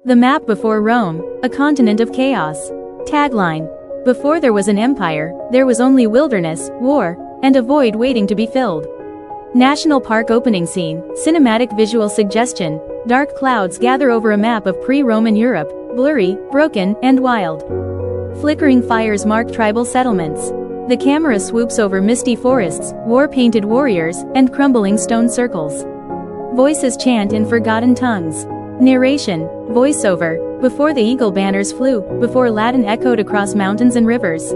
The map before Rome, a continent of chaos. Tagline: before there was an empire, there was only wilderness, war, and a void waiting to be filled. National park opening scene, cinematic visual suggestion, dark clouds gather over a map of pre-Roman Europe, blurry, broken, and wild. Flickering fires mark tribal settlements. The camera swoops over misty forests, war-painted warriors, and crumbling stone circles. Voices chant in forgotten tongues. Narration, voiceover, before the eagle banners flew, before Latin echoed across mountains and rivers.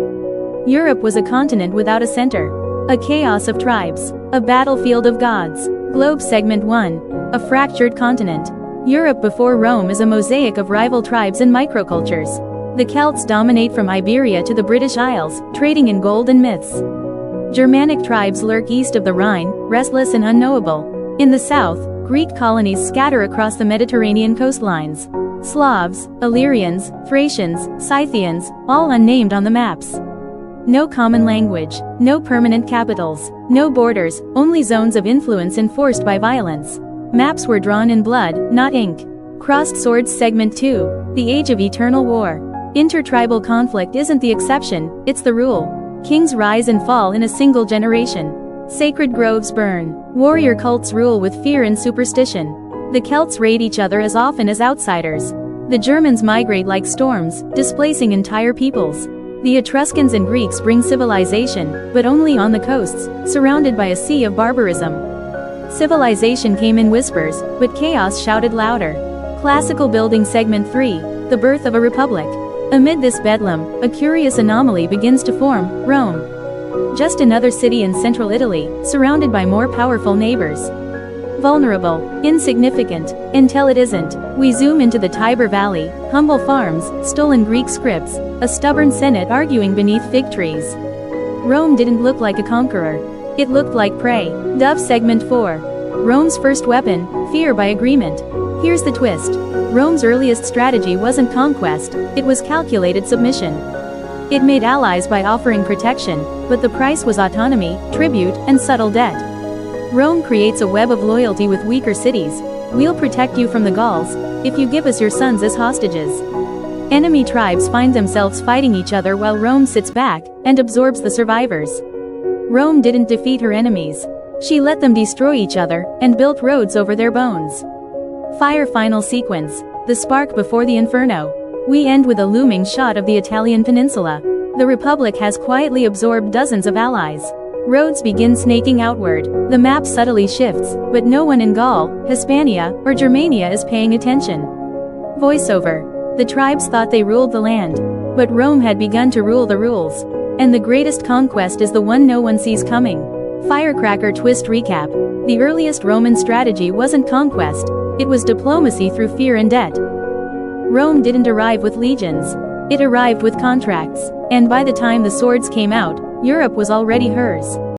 Europe was a continent without a center. A chaos of tribes. A battlefield of gods. Globe Segment 1. A fractured continent. Europe before Rome is a mosaic of rival tribes and microcultures. The Celts dominate from Iberia to the British Isles, trading in gold and myths. Germanic tribes lurk east of the Rhine, restless and unknowable. In the south, Greek colonies scatter across the Mediterranean coastlines. Slavs, Illyrians, Thracians, Scythians, all unnamed on the maps. No common language, no permanent capitals, no borders, only zones of influence enforced by violence. Maps were drawn in blood, not ink. Crossed Swords Segment 2. The Age of Eternal War. Intertribal conflict isn't the exception, it's the rule. Kings rise and fall in a single generation. Sacred groves burn. Warrior cults rule with fear and superstition. The Celts raid each other as often as outsiders. The Germans migrate like storms, displacing entire peoples. The Etruscans and Greeks bring civilization, but only on the coasts, surrounded by a sea of barbarism. Civilization came in whispers, but chaos shouted louder. Classical Building Segment 3. The Birth of a Republic. Amid this bedlam, a curious anomaly begins to form: Rome. Just another city in central Italy, surrounded by more powerful neighbors. Vulnerable, insignificant, until it isn't. We zoom into the Tiber Valley, humble farms, stolen Greek scripts, a stubborn senate arguing beneath fig trees. Rome didn't look like a conqueror. It looked like prey. Dove Segment 4. Rome's first weapon, fear by agreement. Here's the twist. Rome's earliest strategy wasn't conquest, it was calculated submission. It made allies by offering protection, but the price was autonomy, tribute, and subtle debt. Rome creates a web of loyalty with weaker cities. We'll protect you from the Gauls, if you give us your sons as hostages. Enemy tribes find themselves fighting each other while Rome sits back and absorbs the survivors. Rome didn't defeat her enemies. She let them destroy each other and built roads over their bones. Fire Final Sequence. The spark before the inferno. We end with a looming shot of the Italian peninsula. The Republic has quietly absorbed dozens of allies. Roads begin snaking outward. The map subtly shifts, but no one in Gaul, Hispania, or Germania is paying attention. Voiceover. The tribes thought they ruled the land. But Rome had begun to rule the rules. And the greatest conquest is the one no one sees coming. Firecracker Twist Recap. The earliest Roman strategy wasn't conquest. It was diplomacy through fear and debt. Rome didn't arrive with legions. It arrived with contracts. And by the time the swords came out, Europe was already hers.